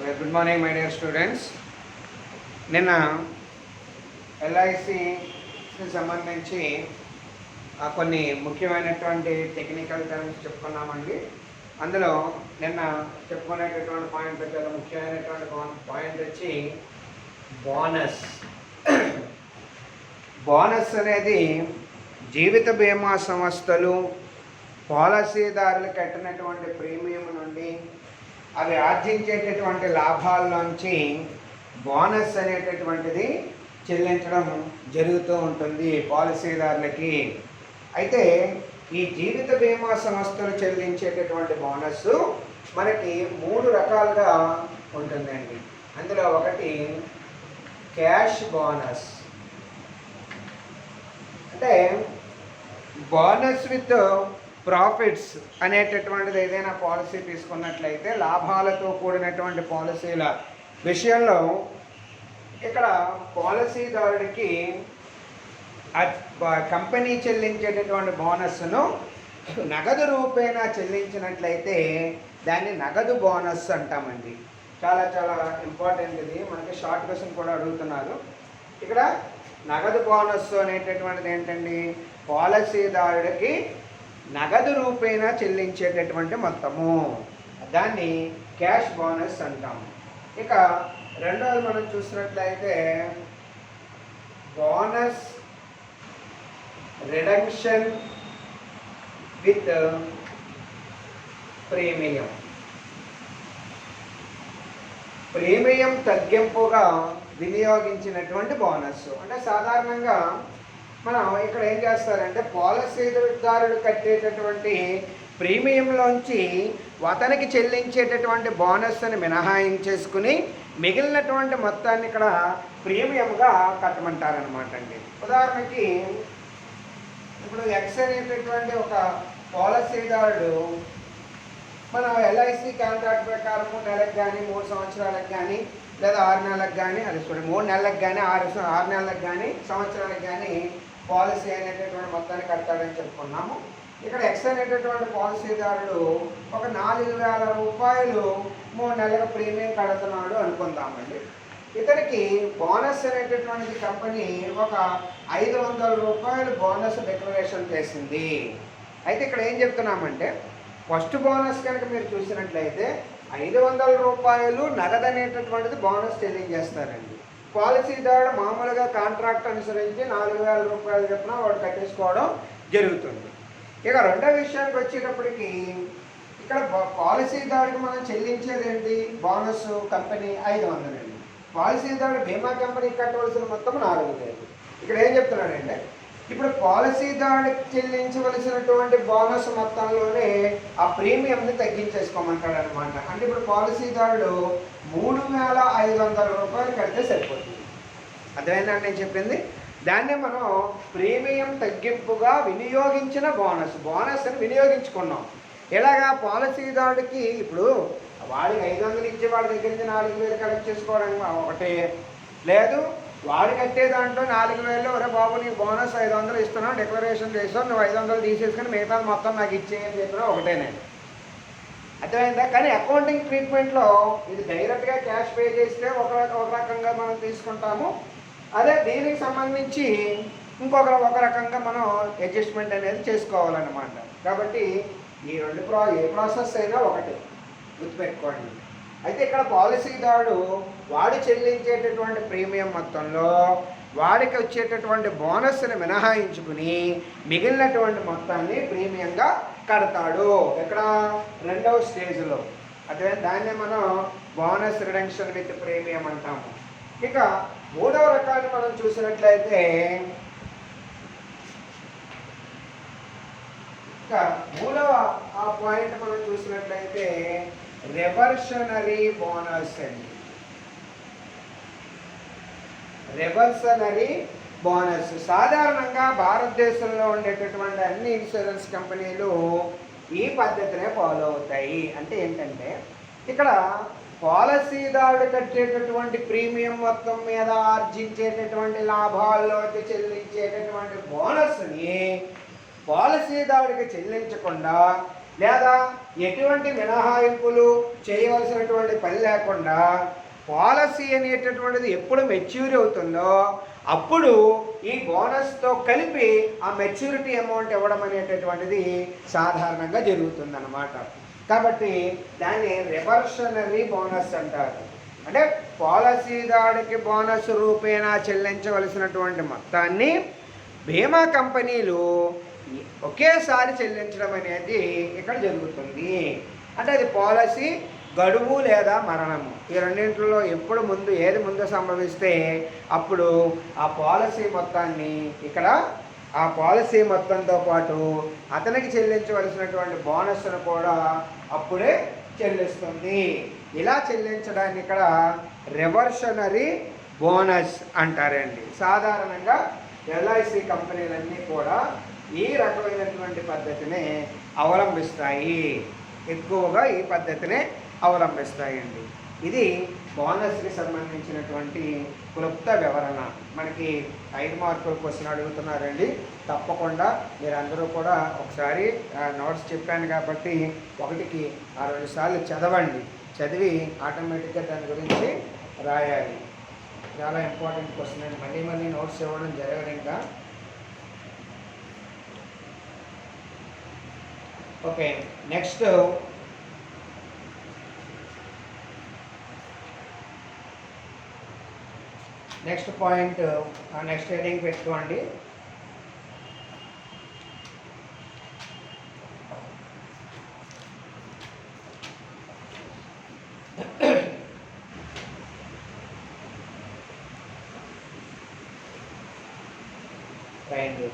Good morning my dear students. నిన్న ఎల్ఐసికి సంబంధించి కొన్ని ముఖ్యమైనటువంటి టెక్నికల్ టర్మ్స్ చెప్పుకున్నామండి. అందులో నిన్న చెప్పుకునేటటువంటి పాయింట్ చాలా ముఖ్యమైనటువంటి పాయింట్ వచ్చి బోనస్. బోనస్ అనేది జీవిత బీమా సంస్థలు పాలసీదారులు కట్టినటువంటి ప్రీమియం నుండి అవి ఆర్జించేటటువంటి లాభాల్లోంచి బోనస్ అనేటటువంటిది చెల్లించడం జరుగుతూ ఉంటుంది పాలసీదారులకి. అయితే ఈ జీవిత బీమా సంస్థలు చెల్లించేటటువంటి బోనస్ మనకి 3 రకాలుగా ఉంటుందండి. అందులో ఒకటి క్యాష్ బోనస్, అంటే బోనస్ విత్ ప్రాఫిట్స్ అనేటటువంటిది ఏదైనా పాలసీ తీసుకున్నట్లయితే లాభాలతో కూడినటువంటి పాలసీల విషయంలో ఇక్కడ పాలసీదారుడికి కంపెనీ చెల్లించేటటువంటి బోనస్ను నగదు రూపేణా చెల్లించినట్లయితే దాన్ని నగదు బోనస్ అంటామండి. చాలా చాలా ఇంపార్టెంట్ ఇది, మనకి షార్ట్ క్వశ్చన్ కూడా అడుగుతున్నారు. ఇక్కడ నగదు బోనస్ అనేటటువంటిది ఏంటండి, పాలసీదారుడికి నగదు రూపేణా చెల్లించేటటువంటి మొత్తము, దాన్ని క్యాష్ బోనస్ అంటాము. ఇక రెండవది మనం చూసినట్లయితే bonus reduction with premium. Premium తగ్గింపుగా వినియోగించినటువంటి బోనస్. అంటే సాధారణంగా మనం ఇక్కడ ఏం చేస్తారంటే పాలసీదారుడు కట్టేటటువంటి ప్రీమియంలోంచి అతనికి చెల్లించేటటువంటి బోనస్ని మినహాయించేసుకుని మిగిలినటువంటి మొత్తాన్ని ఇక్కడ ప్రీమియంగా కట్టమంటారనమాట అండి. ఉదాహరణకి ఇప్పుడు ఎక్స్ అనేటటువంటి ఒక పాలసీదారుడు మన ఎల్ఐసి కాంట్రాక్ట్ ప్రకారం 3 నెలలకు కానీ 3 సంవత్సరాలకు కానీ లేదా 6 నెలలకు కానీ 3 నెలలకు కానీ 6 నెలలకు కానీ సంవత్సరాలకు కానీ పాలసీ అనేటటువంటి మొత్తాన్ని కడతాడని చెప్పుకున్నాము. ఇక్కడ ఎక్స్ అనేటటువంటి పాలసీదారుడు ఒక 4,000 రూపాయలు 3 నెలల ప్రీమియం కడుతున్నాడు అనుకుందామండి. ఇతనికి బోనస్ అనేటటువంటి కంపెనీ ఒక 500 రూపాయలు బోనస్ డిక్లరేషన్ చేసింది. అయితే ఇక్కడ ఏం చెప్తున్నామంటే ఫస్ట్ బోనస్ కనుక మీరు చూసినట్లయితే 500 రూపాయలు నగదు అనేటటువంటిది బోనస్ చెల్లించేస్తారండి. పాలసీదారుడు మామూలుగా కాంట్రాక్ట్ అనుసరించి 4,000 రూపాయలు చెప్పిన వాడు కట్టేసుకోవడం జరుగుతుంది. ఇక రెండో విషయానికి వచ్చేటప్పటికి ఇక్కడ పాలసీదారుడికి మనం చెల్లించేది ఏంటి, బోనస్ కంపెనీ 500 అండి. పాలసీదారుడు బీమా కంపెనీకి కట్టవలసిన మొత్తం 4,000. ఇక్కడ ఏం చెప్తున్నాడంటే ఇప్పుడు పాలసీదారుడికి చెల్లించవలసినటువంటి బోనస్ మొత్తంలోనే ఆ ప్రీమియంని తగ్గించేసుకోమంటాడు అనమాట. అంటే ఇప్పుడు పాలసీదారుడు 3,500 రూపాయలు కడితే సరిపోతుంది. అర్థమైందండి నేను చెప్పింది. దాన్ని మనం ప్రీమియం తగ్గింపుగా వినియోగించిన బోనస్ అని వినియోగించుకున్నాం. ఇలాగా పాలసీదారుడికి ఇప్పుడు వాడికి 500 ఇచ్చి వాడి దగ్గర నుంచి 4,000 కలెక్ట్ చేసుకోవడం ఒకటే, లేదు వాడు కట్టే దాంట్లో 4,000 ఒరే బాబు నీకు బోనస్ 500 ఇస్తున్నావు, డిక్లరేషన్ చేస్తావు, నువ్వు 500 తీసేసుకొని మిగతా మొత్తం నాకు ఇచ్చేయని చెప్పినా ఒకటేనండి. అర్థమైందా? కానీ అకౌంటింగ్ ట్రీట్మెంట్లో ఇది డైరెక్ట్గా క్యాష్ పే చేస్తే ఒక రకంగా మనం తీసుకుంటాము. అదే దీనికి సంబంధించి ఒక రకంగా మనం అడ్జస్ట్మెంట్ అనేది చేసుకోవాలన్నమాట. కాబట్టి ఈ ఏ ప్రాసెస్ అయినా ఒకటి గుర్తుపెట్టుకోండి. అయితే ఇక్కడ పాలసీదారుడు వాడు చెల్లించేటటువంటి ప్రీమియం మొత్తంలో వాడికి వచ్చేటటువంటి బోనస్ని మినహాయించుకుని మిగిలినటువంటి మొత్తాన్ని ప్రీమియంగా కడతాడు. ఇక్కడ రెండవ స్టేజ్లో అదే దాన్ని మనం బోనస్ రిడక్షన్ విత్ ప్రీమియం అంటాము. ఇక మూడవ రకాన్ని మనం చూసినట్లయితే మూడవ పాయింట్ మనం చూసినట్లయితే రివర్షనరీ బోనస్ అండి. రివర్షనరీ బోనస్ సాధారణంగా భారతదేశంలో ఉండేటటువంటి అన్ని ఇన్సూరెన్స్ కంపెనీలు ఈ పద్ధతినే ఫాలో అవుతాయి. అంటే ఏంటంటే ఇక్కడ పాలసీదారుడు కట్టేటటువంటి ప్రీమియం మొత్తం మీద ఆర్జించేటటువంటి లాభాల్లోకి చెల్లించేటటువంటి బోనస్ని పాలసీదారుడికి చెల్లించకుండా లేదా ఎటువంటి మినహాయింపులు చేయవలసినటువంటి పని లేకుండా పాలసీ అనేటటువంటిది ఎప్పుడు మెచ్యూర్ అవుతుందో అప్పుడు ఈ బోనస్తో కలిపి ఆ మెచ్యూరిటీ అమౌంట్ ఇవ్వడం అనేటటువంటిది సాధారణంగా జరుగుతుందన్నమాట. కాబట్టి దాన్ని రివర్షనరీ బోనస్ అంటారు. అంటే పాలసీదారుడికి బోనస్ రూపేణా చెల్లించవలసినటువంటి మొత్తాన్ని బీమా కంపెనీలు ఒకేసారి చెల్లించడం అనేది ఇక్కడ జరుగుతుంది. అంటే అది పాలసీ గడువు లేదా మరణము, ఈ రెండింటిలో ఎప్పుడు ఏది ముందు సంభవిస్తే అప్పుడు ఆ పాలసీ మొత్తాన్ని ఇక్కడ ఆ పాలసీ మొత్తంతో పాటు అతనికి చెల్లించవలసినటువంటి బోనస్ను కూడా అప్పుడే చెల్లిస్తుంది. ఇలా చెల్లించడాన్ని ఇక్కడ రివర్షనరీ బోనస్ అంటారండి. సాధారణంగా ఎల్ఐసి కంపెనీలన్నీ కూడా ఈ రకమైనటువంటి పద్ధతిని అవలంబిస్తాయి, ఎక్కువగా ఈ పద్ధతిని అవలంబిస్తాయండి. ఇది బోనస్కి సంబంధించినటువంటి క్లుప్త వివరణ. మనకి 5 మార్కుల క్వశ్చన్ అడుగుతున్నారండి. తప్పకుండా మీరందరూ కూడా ఒకసారి నోట్స్ చెప్పాను కాబట్టి 1కి 60 సార్లు చదవండి. చదివి ఆటోమేటిక్గా దాని గురించి రాయాలి. చాలా ఇంపార్టెంట్ క్వశ్చన్ అండి. మళ్ళీ నోట్స్ ఇవ్వడం జరగదు ఇంకా. Okay, next point, next heading పెట్టుకోండి.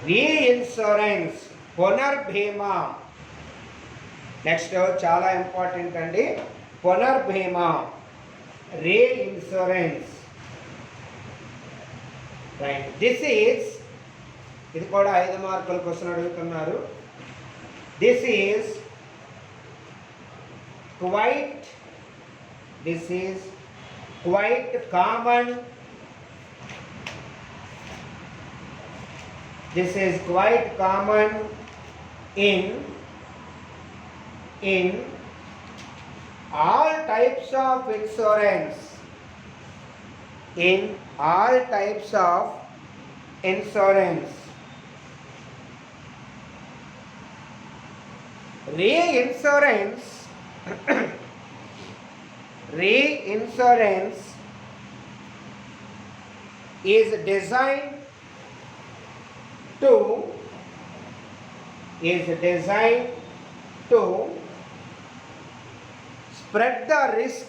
రీఇన్సూరెన్స్, పునర్భీమా. నెక్స్ట్ చాలా ఇంపార్టెంట్ అండి, పునర్భీమా, రీఇన్సూరెన్స్. రైట్, దిస్ ఈజ్, ఇది కూడా 5 మార్కుల క్వశ్చన్ అడుగుతున్నారు. This is quite common. This is quite common in all types of insurance. In all types of insurance. Reinsurance is designed to spread the risk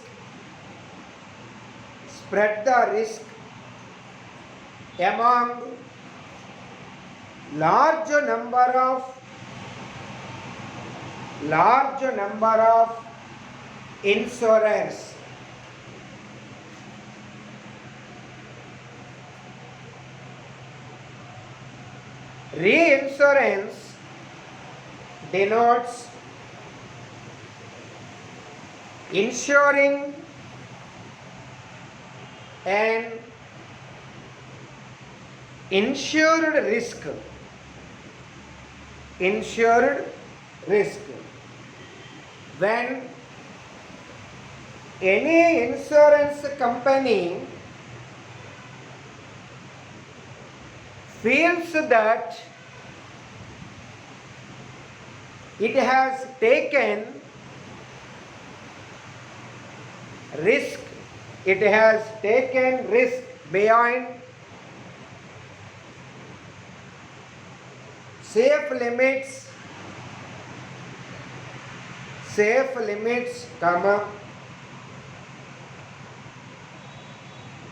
among large number of insurers. Reinsurance denotes insuring an insured risk. When any insurance company feels that it has taken risk beyond safe limits,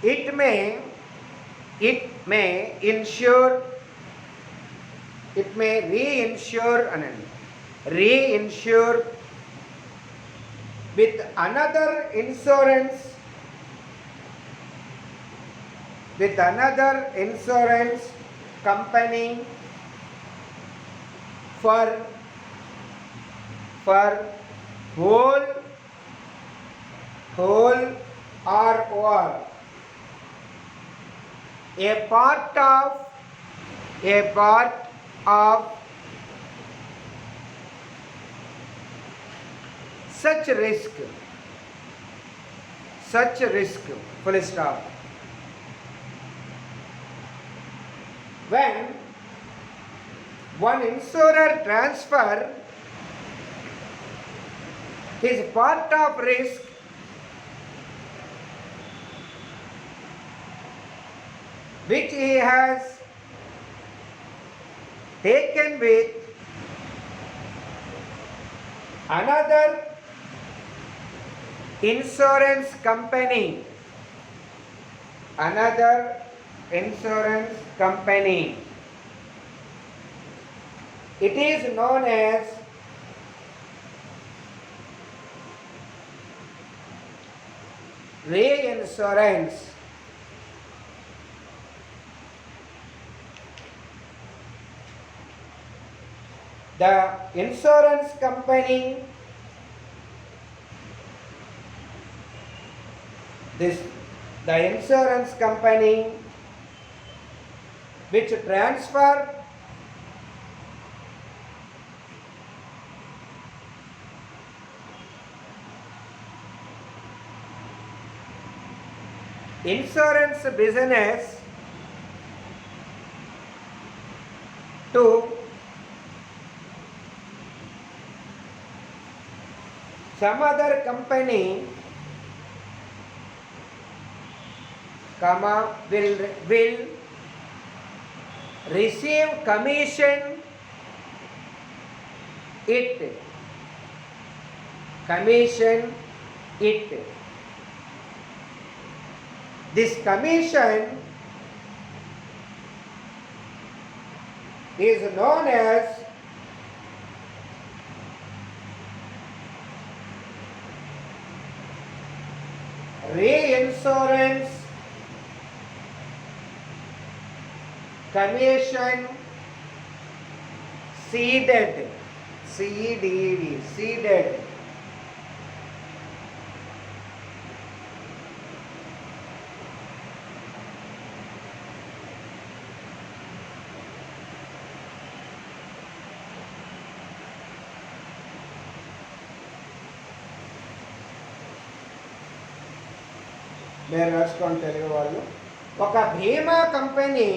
it may reinsure with another insurance company for whole or a part of such risk, full stop. When one insurer transfer his part of risk which he has taken with another insurance company, it is known as reinsurance. The insurance company, which transfer insurance business to some other company, will receive commission it. This commission is known as reinsurance commission ceded. నేను రాసుకోండి తెలుగు వాళ్ళు. ఒక బీమా company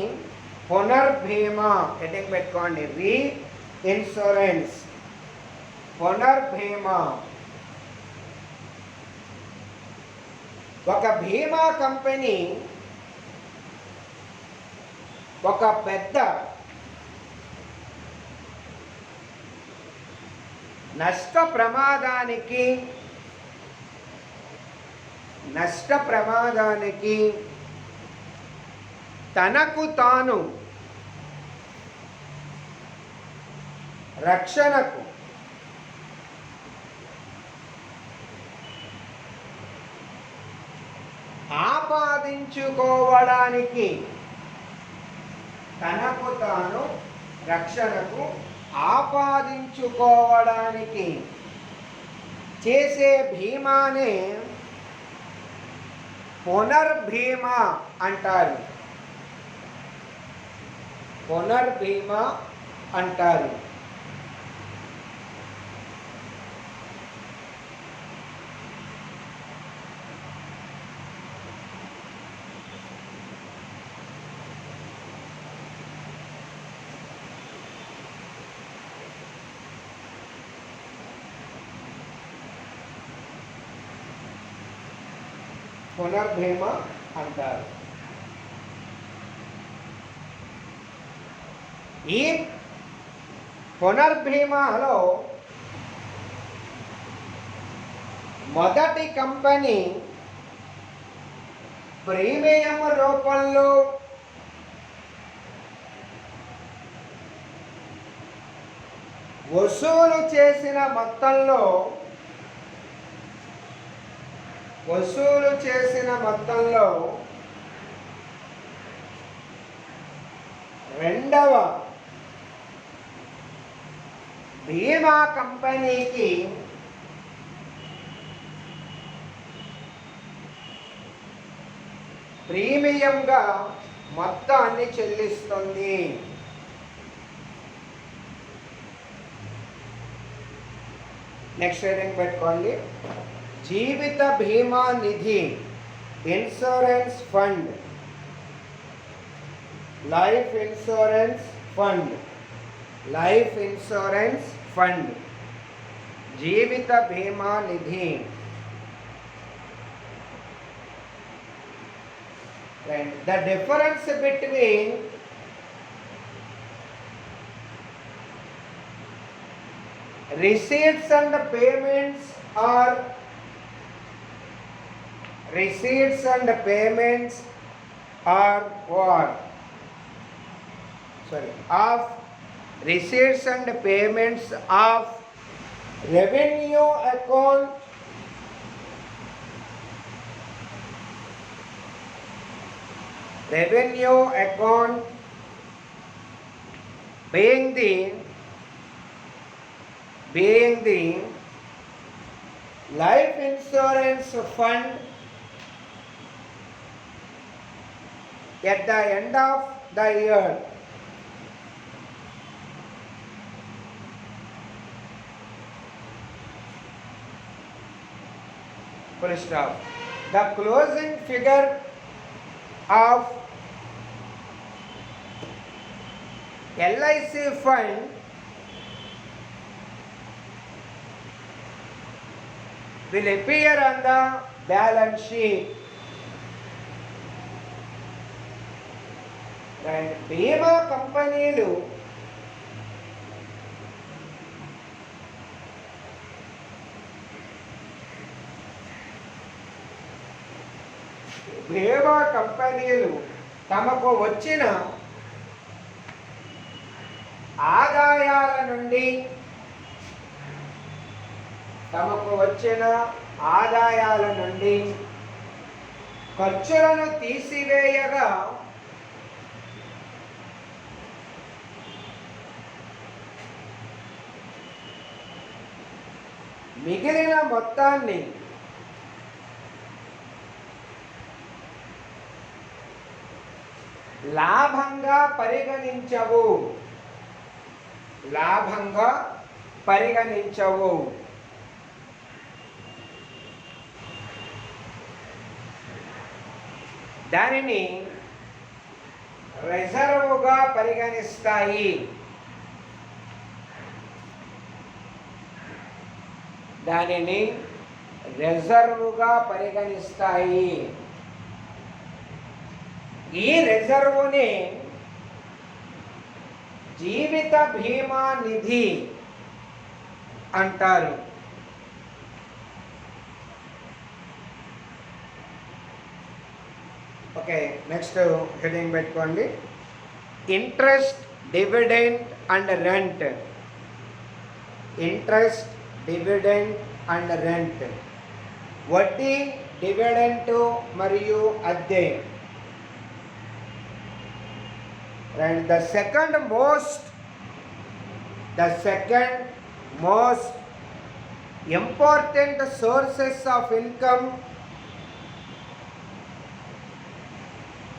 పునర్భీమా heading పెట్టుకోండి, రీ insurance, పునర్భీమా. ఒక బీమా company ఒక పెద్ద నష్ట ప్రమాదానికి తనకు తాను రక్షణకు ఆపాదించుకోవడానికి చేసే భీమానే పునర్భీమా అంటారు. ఈ పునర్భీమాలో మొదటి కంపెనీ ప్రీమియం రూపంలో వసూలు చేసిన మొత్తంలో రెండవ బీమా కంపెనీకి ప్రీమియంగా మొత్తాన్ని చెల్లిస్తుంది. నెక్స్ట్ హెడింగ్ పెట్టుకోండి. జీవిత బీమా నిధి, insurance fund, life insurance fund, life insurance fund, జీవిత బీమా నిధి. The difference between receipts and payments are what? Of receipts and payments of revenue account, being the life insurance fund at the end of the year. Full stop. The closing figure of LIC fund will appear on the balance sheet. And బీమా కంపెనీలు తమకు వచ్చిన ఆదాయాల నుండి ఖర్చులను తీసివేయగా మిగిలిన మొత్తాన్ని లాభంగా పరిగణించవు. దానిని రిజర్వుగా పరిగణిస్తాయి. ఈ రిజర్వుని జీవిత బీమా నిధి అంటారు. ఓకే, నెక్స్ట్ హెడింగ్ పెట్టుకోండి. Interest, dividend and rent. వడ్డీ, డివిడెంట్ మరియు అద్దె. And the second most important sources of income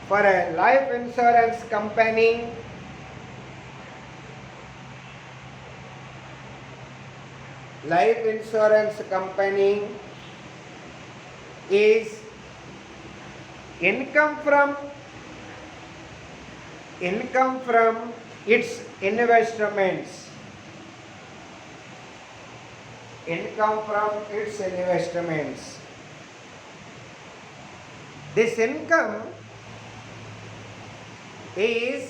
for a life insurance company is income from its investments. This income is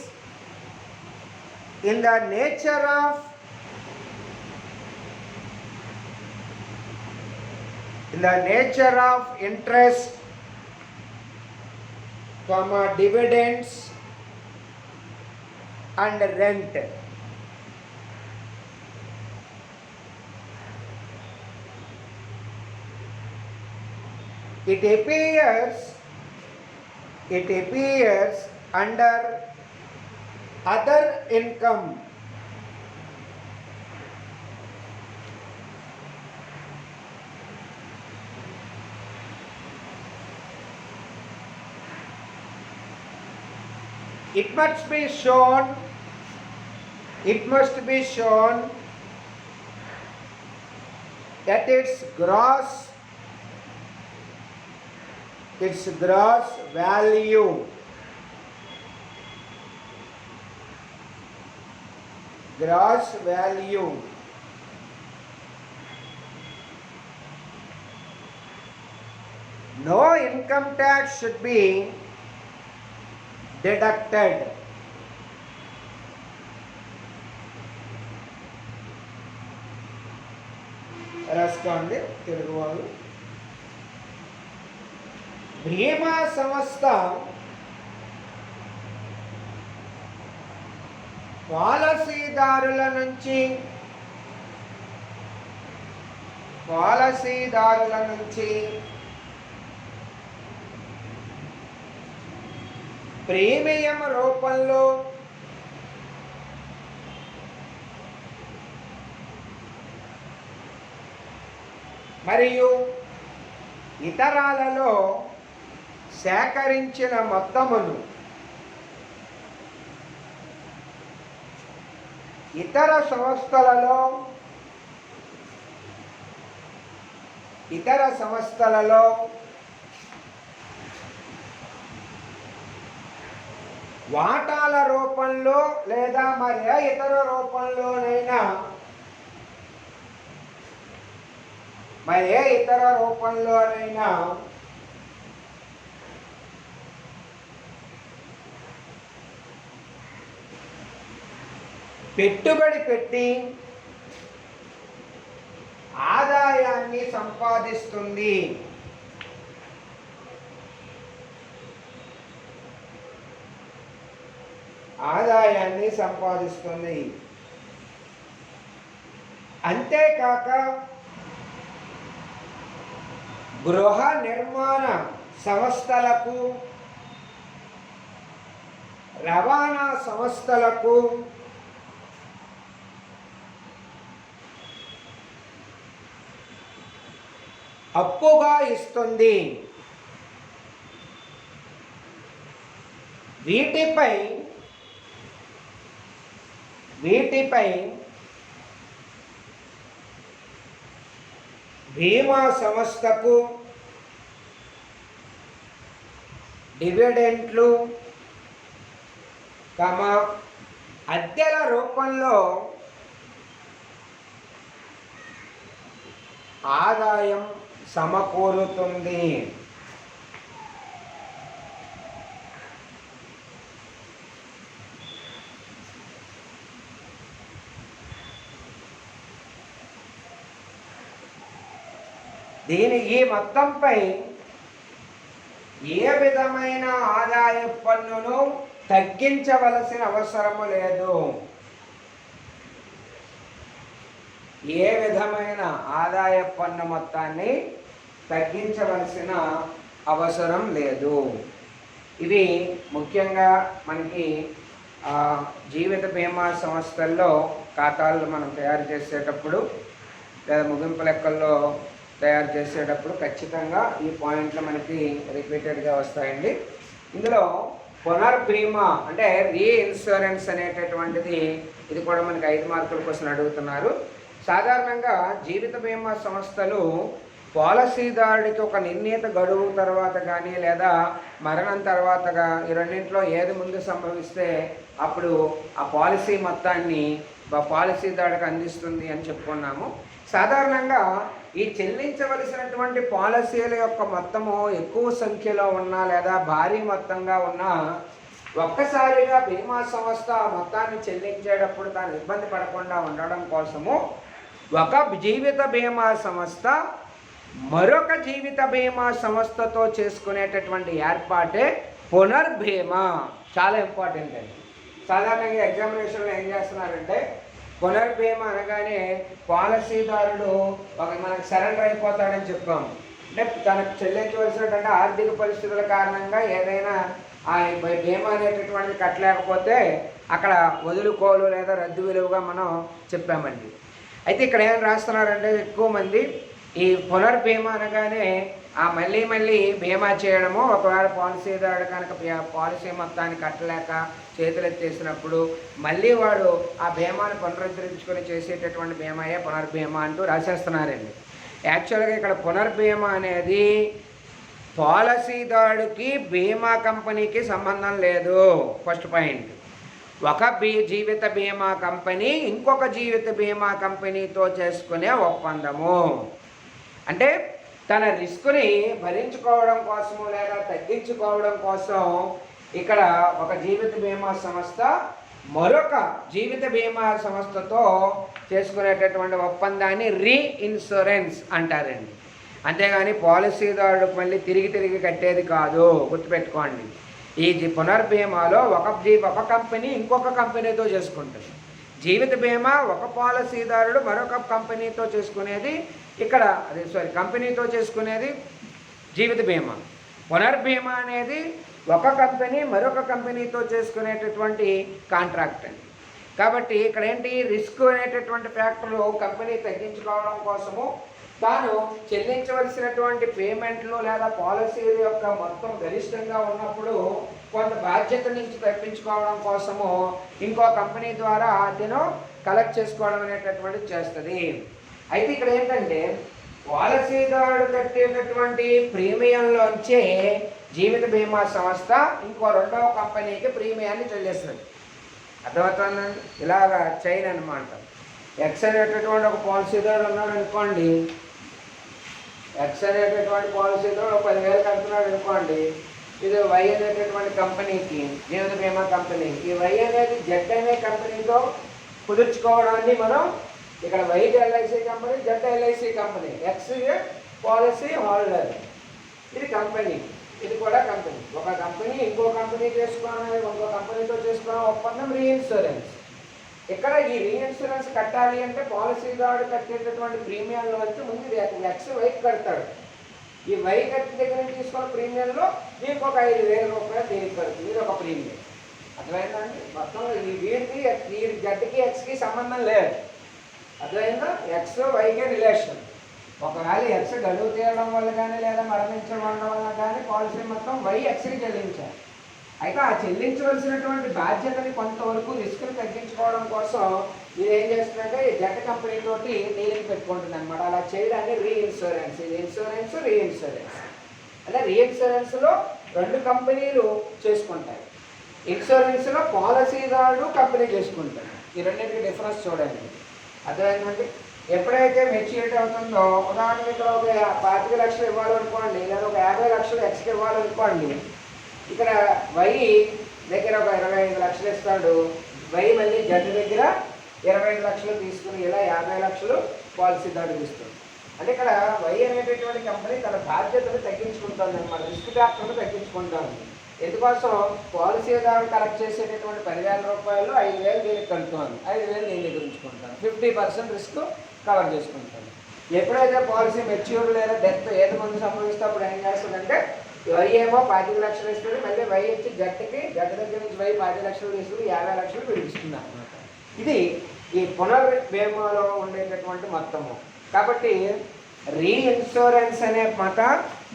in the nature of interest, dividends and rent. It appears under other income. It must be shown at its gross value. Gross value. No income tax should be deducted. రాసుకోండి తెలుగు వాళ్ళు. బీమా సంస్థ పాలసీదారుల నుంచి premium రూపంలో మరియు ఇతరాలలో సేకరించిన మొత్తమును ఇతర సంస్థలలో వాటాల రూపంలో లేదా మరే ఇతర రూపంలోనైనా పెట్టుబడి పెట్టి ఆదాయాన్ని సంపాదిస్తుంది. అంతేకాక గృహ నిర్మాణ సంస్థలకు, రవాణా సంస్థలకు, అప్పుగా ఇస్తుంది. వీటిపై బీమా సంస్థకు డివిడెంట్లు, అద్దెల రూపంలో ఆదాయం సమకూరుతుంది. ఈ మొత్తంపై ఏ విధమైన ఆదాయ పన్నును తగ్గించవలసిన అవసరము లేదు. ఏ విధమైన ఆదాయ పన్ను మొత్తాన్ని తగ్గించవలసిన అవసరం లేదు. ఇవి ముఖ్యంగా మనకి జీవిత బీమా సంస్థల్లో ఖాతాలు మనం తయారు చేసేటప్పుడు లేదా ముగింపు లెక్కల్లో తయారు చేసేటప్పుడు ఖచ్చితంగా ఈ పాయింట్లు మనకి రిపీటెడ్గా వస్తాయండి. ఇందులో పునర్బీమా అంటే రీఇన్సూరెన్స్ అనేటటువంటిది ఇది కూడా మనకి 5 మార్కుల కోసం అడుగుతున్నారు. సాధారణంగా జీవిత బీమా సంస్థలు పాలసీదారుడికి ఒక నిర్ణీత గడువు తర్వాత కానీ లేదా మరణం తర్వాత ఈ రెండింటిలో ఏది ముందు సంభవిస్తే అప్పుడు ఆ పాలసీ మొత్తాన్ని పాలసీదారుడికి అందిస్తుంది అని చెప్పుకున్నాము. సాధారణంగా ఈ చెల్లించవలసినటువంటి పాలసీల యొక్క మొత్తము ఎక్కువ సంఖ్యలో ఉన్నా లేదా భారీ మొత్తంగా ఉన్నా ఒక్కసారిగా బీమా సంస్థ మొత్తాన్ని చెల్లించేటప్పుడు తాను ఇబ్బంది పడకుండా ఉండడం కోసము ఒక జీవిత బీమా సంస్థ మరొక జీవిత బీమా సంస్థతో చేసుకునేటటువంటి ఏర్పాటే పునర్బీమా. చాలా ఇంపార్టెంట్ అండి. సాధారణంగా ఎగ్జామినేషన్లో ఏం చేస్తున్నారంటే పునర్బీమా అనగానే పాలసీదారుడు మనకు సరెండర్ అయిపోతాడని చెప్పాము. అంటే తనకు చెల్లించవలసినటువంటి ఆర్థిక పరిస్థితుల కారణంగా ఏదైనా ఆ బీమా అనేటటువంటిది కట్టలేకపోతే అక్కడ వదులుకోలు లేదా రద్దు విలువగా మనం చెప్పామండి. అయితే ఇక్కడ ఏం రాస్తున్నారంటే ఎక్కువ మంది ఈ పునర్బీమా అనగానే మళ్ళీ బీమా చేయడము, ఒకవేళ పాలసీదారుడు కనుక పాలసీ మొత్తాన్ని కట్టలేక చేతులెత్తేసినప్పుడు మళ్ళీ వాడు ఆ బీమాను పునరుద్ధరించుకొని చేసేటటువంటి బీమాయే పునర్బీమా అంటూ రాసేస్తున్నారండి. యాక్చువల్గా ఇక్కడ పునర్బీమా అనేది పాలసీదారుడికి బీమా కంపెనీకి సంబంధం లేదు. First point. ఒక జీవిత బీమా కంపెనీ ఇంకొక జీవిత బీమా కంపెనీతో చేసుకునే ఒప్పందము. అంటే తన రిస్క్ని భరించుకోవడం కోసము లేదా తగ్గించుకోవడం కోసం ఇక్కడ ఒక జీవిత బీమా సంస్థ మరొక జీవిత బీమా సంస్థతో చేసుకునేటటువంటి ఒప్పందాన్ని రీఇన్సూరెన్స్ అంటారండి. అంతేగాని పాలసీదారుడికి మళ్ళీ తిరిగి కట్టేది కాదు, గుర్తుపెట్టుకోండి. ఈ పునర్బీమాలో ఒక కంపెనీ ఇంకొక కంపెనీతో చేసుకుంటుంది. జీవిత బీమా ఒక పాలసీదారుడు మరొక కంపెనీతో చేసుకునేది ఇక్కడ కంపెనీతో చేసుకునేది జీవిత బీమా. పునర్బీమా అనేది ఒక కంపెనీ మరొక కంపెనీతో చేసుకునేటటువంటి కాంట్రాక్ట్ అండి. కాబట్టి ఇక్కడ ఏంటి, రిస్క్ అనేటటువంటి ఫ్యాక్టర్లు కంపెనీ తగ్గించుకోవడం కోసము తాను చెల్లించవలసినటువంటి పేమెంట్లు లేదా పాలసీల యొక్క మొత్తం గరిష్టంగా ఉన్నప్పుడు కొంత బాధ్యత నుంచి తప్పించుకోవడం కోసము ఇంకో కంపెనీ ద్వారా అతను కలెక్ట్ చేసుకోవడం అనేటటువంటిది చేస్తుంది. అయితే ఇక్కడ ఏంటంటే పాలసీదారుడు కట్టేటటువంటి ప్రీమియంలోంచే జీవిత బీమా సంస్థ ఇంకో రెండవ కంపెనీకి ప్రీమియాన్ని చెల్లిస్తుంది. అర్థమవుతుందండి. ఇలాగా చైన్ అనమాట. ఎక్స్ అనేటటువంటి ఒక పాలసీదారుడు ఉన్నాడు అనుకోండి, ఎక్స్ అనేటటువంటి పాలసీదారుడు 10,000 కడుతున్నాడు అనుకోండి. ఇది వై అనేటటువంటి కంపెనీకి జీవిత బీమా కంపెనీ. ఈ వై అనేది జెడ్ అనే కంపెనీతో కుదుర్చుకోవడాన్ని మనం ఇక్కడ white LIC company, Z LIC company, X policy holder, ఇది కంపెనీ, ఇది కూడా కంపెనీ. ఒక కంపెనీ ఇంకో కంపెనీ చేసుకోవాలి, ఇంకో కంపెనీతో చేసుకోవడం ఒప్పందం రీఇన్సూరెన్స్. ఇక్కడ ఈ రీఇన్సూరెన్స్ కట్టాలి అంటే పాలసీదారుడు కట్టేటటువంటి ప్రీమియంలో వచ్చి ముందు ఎక్స్ వైకి కడతాడు. ఈ వై కట్టి దగ్గర నుంచి తీసుకున్న ప్రీమియంలో దీనికి ఒక 5,000 రూపాయలు దీనికి కడుతుంది. ఇది ఒక ప్రీమియం. అర్థమైందండి. మొత్తం ఈ వీటికి ఈ జడ్కి ఎక్స్కి సంబంధం లేదు. అర్థమైందా. ఎక్స్ వైకే రిలేషన్. ఒకవేళ ఎక్స్ గడువు తీయడం వల్ల కానీ లేదా మరణించడం వల్ల కానీ పాలసీ మొత్తం వై ఎక్స్కి చెల్లించాలి. అయితే ఆ చెల్లించవలసినటువంటి బాధ్యతని కొంతవరకు రిస్క్ని తగ్గించుకోవడం కోసం ఇది ఏం చేస్తుందంటే ఈ జెట్ కంపెనీ తోటి డీలింగ్ పెట్టుకుంటుంది అనమాట. అలా చేయడాన్ని రీఇన్సూరెన్స్. ఇది ఇన్సూరెన్స్, రీఇన్సూరెన్స్. అంటే రీఇన్సూరెన్స్లో 2 కంపెనీలు చేసుకుంటాయి. ఇన్సూరెన్స్లో పాలసీదారుడు కంపెనీ చేసుకుంటాడు. ఈ రెండింటికి డిఫరెన్స్ చూడండి. అర్థమైందండి. ఎప్పుడైతే మెచ్యూరిటీ అవుతుందో, ఉదాహరణకి ఇక్కడ ఒక 25 లక్షలు ఇవ్వాలనుకోండి, లేదా ఒక 50 లక్షలు ఎక్స్కి ఇవ్వాలనుకోండి, ఇక్కడ వై దగ్గర ఒక 25 లక్షలు ఇస్తాడు. వై మళ్ళీ జడ్జి దగ్గర 25 లక్షలు తీసుకుని ఇలా 50 లక్షలు పాలసీదారుడు ఇస్తుంది. అంటే ఇక్కడ వై అనేటటువంటి కంపెనీ తన బాధ్యతను తగ్గించుకుంటుంది అనమాట, రిస్క్ ఫ్యాక్టర్ను తగ్గించుకుంటుంది. ఎందుకోసం పాలసీదారుడు కలెక్ట్ చేసేటటువంటి 10,000 రూపాయలు 5,000 దీనికి కలుపుతుంది, 5,000 దీని దగ్గర ఉంచుకుంటాను, 50% రిస్క్ కవర్ చేసుకుంటాను. ఎప్పుడైతే పాలసీ మెచ్యూర్ లేదా డెత్ ఏది ముందు సంభవిస్తే అప్పుడు ఏం చేస్తుందంటే వై ఏమో 25 లక్షలు ఇస్తుంది, మళ్ళీ వై వచ్చి జట్టుకి జట్టు దగ్గర నుంచి వై 10 లక్షలు తీసుకుని 50 లక్షలు పిలుస్తుంది అనమాట. ఇది ఈ పునర్బీమాలో ఉండేటటువంటి మొత్తము. కాబట్టి రీఇన్సూరెన్స్ అనే మాట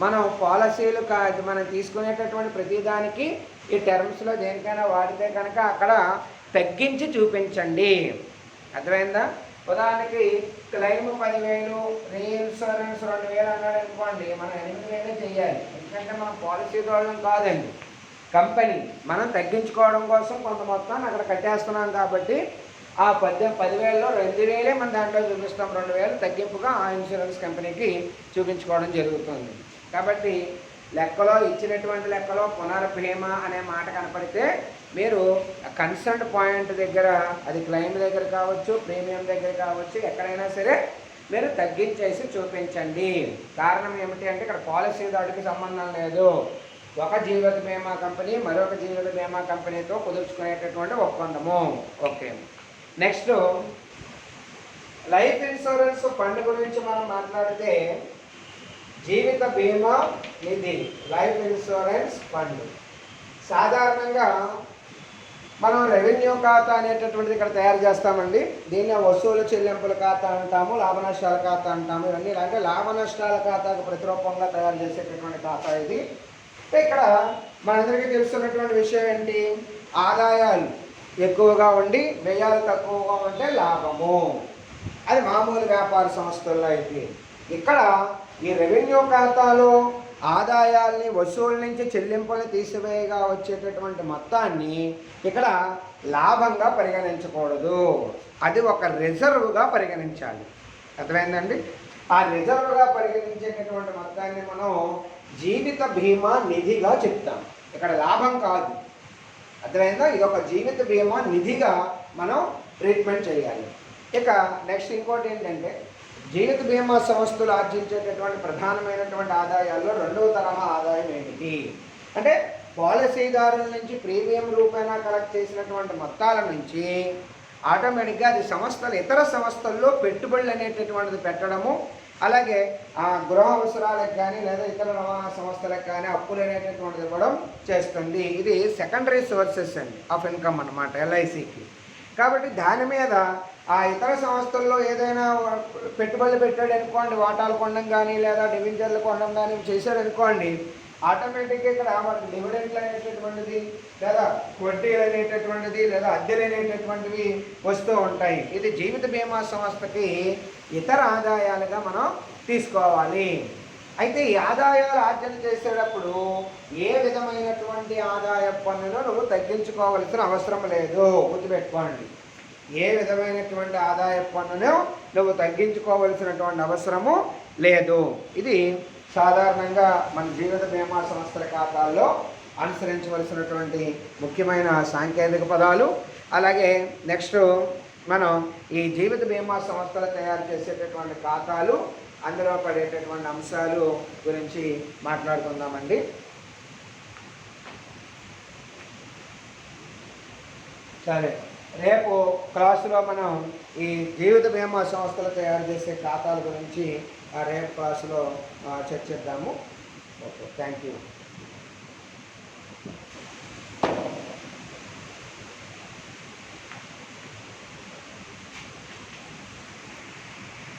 మనం పాలసీలు మనం తీసుకునేటటువంటి ప్రతిదానికి ఈ టర్మ్స్లో దేనికైనా వాడితే కనుక అక్కడ తగ్గించి చూపించండి. అర్థమైందా. ఉదాహరణకి క్లెయిమ్ 10,000, రీఇన్సూరెన్స్ 2,000 అన్నాడు అనుకోండి, మనం 8,000 చేయాలి. ఎందుకంటే మనం పాలసీ దూరం కాదండి, కంపెనీ. మనం తగ్గించుకోవడం కోసం కొంత మొత్తాన్ని అక్కడ కట్టేస్తున్నాం కాబట్టి ఆ 10,000లో 2,000 మనం దాంట్లో చూపిస్తాం, 2,000 తగ్గింపుగా ఆ ఇన్సూరెన్స్ కంపెనీకి చూపించుకోవడం జరుగుతుంది. కాబట్టి లెక్కలో ఇచ్చినటువంటి లెక్కలో పునర్బీమా అనే మాట కనపడితే మీరు కన్సర్న్ పాయింట్ దగ్గర, అది క్లెయిమ్ దగ్గర కావచ్చు, ప్రీమియం దగ్గర కావచ్చు, ఎక్కడైనా సరే మీరు తగ్గించేసి చూపించండి. కారణం ఏమిటి అంటే ఇక్కడ పాలసీదారుడికి సంబంధం లేదు. ఒక జీవిత బీమా కంపెనీ మరొక జీవిత బీమా కంపెనీతో కుదుర్చుకునేటటువంటి ఒప్పందము. Okay. Next life insurance fund గురించి మనం మాట్లాడితే జీవిత బీమా నిధి, లైఫ్ ఇన్సూరెన్స్ ఫండ్. సాధారణంగా మనం రెవెన్యూ ఖాతా అనేటటువంటిది ఇక్కడ తయారు చేస్తామండి. దీన్ని వసూలు చెల్లింపుల ఖాతా అంటాము, లాభ నష్టాల ఖాతా అంటాము. ఇవన్నీ అంటే లాభ నష్టాల ఖాతాకు ప్రతిరూపంగా తయారు చేసేటటువంటి ఖాతా ఇది. ఇక్కడ మనందరికీ తెలుస్తున్నటువంటి విషయం ఏంటి, ఆదాయాలు ఎక్కువగా ఉండి వ్యయాలు తక్కువగా ఉంటే లాభము. అది మామూలు వ్యాపార సంస్థల్లో అయితే. ఇక్కడ ఈ రెవెన్యూ ఖాతాలో ఆదాయాల్ని వసూలు నుంచి చెల్లింపులు తీసివేయగా వచ్చేటటువంటి మొత్తాన్ని ఇక్కడ లాభంగా పరిగణించకూడదు, అది ఒక రిజర్వ్గా పరిగణించాలి. అర్థమైందండి? ఆ రిజర్వ్గా పరిగణించేటటువంటి మొత్తాన్ని మనం జీవిత బీమా నిధిగా చెప్తాం, ఇక్కడ లాభం కాదు. అర్థమైందా? ఇది ఒక జీవిత బీమా నిధిగా మనం ట్రీట్మెంట్ చేయాలి. ఇక నెక్స్ట్ ఇంకోటి ఏంటంటే, జీవిత బీమా సంస్థలు ఆర్జించేటటువంటి ప్రధానమైనటువంటి ఆదాయాల్లో రెండవ తరహా ఆదాయం ఏమిటి అంటే, పాలసీదారుల నుంచి ప్రీమియం రూపేణా కలెక్ట్ చేసినటువంటి మొత్తాల నుంచి ఆటోమేటిక్గా అది సంస్థలు ఇతర సంస్థల్లో పెట్టుబడులు అనేటటువంటిది పెట్టడము, అలాగే ఆ గృహ అవసరాలకు కానీ లేదా ఇతర రవాణా సంస్థలకు కానీ అప్పులు అనేటటువంటిది ఇవ్వడం చేస్తుంది. ఇది సెకండరీ సోర్సెస్ అండి ఆఫ్ ఇన్కమ్ అన్నమాట ఎల్ఐసికి. కాబట్టి దాని మీద ఆ ఇతర సంస్థల్లో ఏదైనా పెట్టుబడులు పెట్టాడు అనుకోండి, వాటాలు కొనడం కానీ లేదా డివిజన్లు కొనడం కానీ చేశాడు అనుకోండి, ఆటోమేటిక్గా ఇక్కడ మనకు డివిడెంట్లు అనేటటువంటిది లేదా వడ్డీలు అనేటటువంటిది లేదా అద్దెలు అనేటటువంటివి వస్తూ ఉంటాయి. ఇది జీవిత బీమా సంస్థకి ఇతర ఆదాయాలుగా మనం తీసుకోవాలి. అయితే ఈ ఆదాయాలు ఆర్జన చేసేటప్పుడు ఏ విధమైనటువంటి ఆదాయ పన్నును నువ్వు తగ్గించుకోవాల్సిన అవసరం లేదు, గుర్తుపెట్టుకోండి. ఏ విధమైనటువంటి ఆదాయ పన్నును నువ్వు తగ్గించుకోవలసినటువంటి అవసరము లేదు. ఇది సాధారణంగా మన జీవిత బీమా సంస్థల ఖాతాల్లో అనుసరించవలసినటువంటి ముఖ్యమైన సాంకేతిక పదాలు. అలాగే నెక్స్ట్ మనం ఈ జీవిత బీమా సంస్థలు తయారు చేసేటటువంటి ఖాతాలు, అందులో పడేటటువంటి అంశాలు గురించి మాట్లాడుకుందామండి. సరే, రేపు క్లాసులో మనం ఈ జీవిత బీమా సంస్థలు తయారు చేసే ఖాతాల గురించి రేపు క్లాసులో చర్చిద్దాము. Okay, thank you.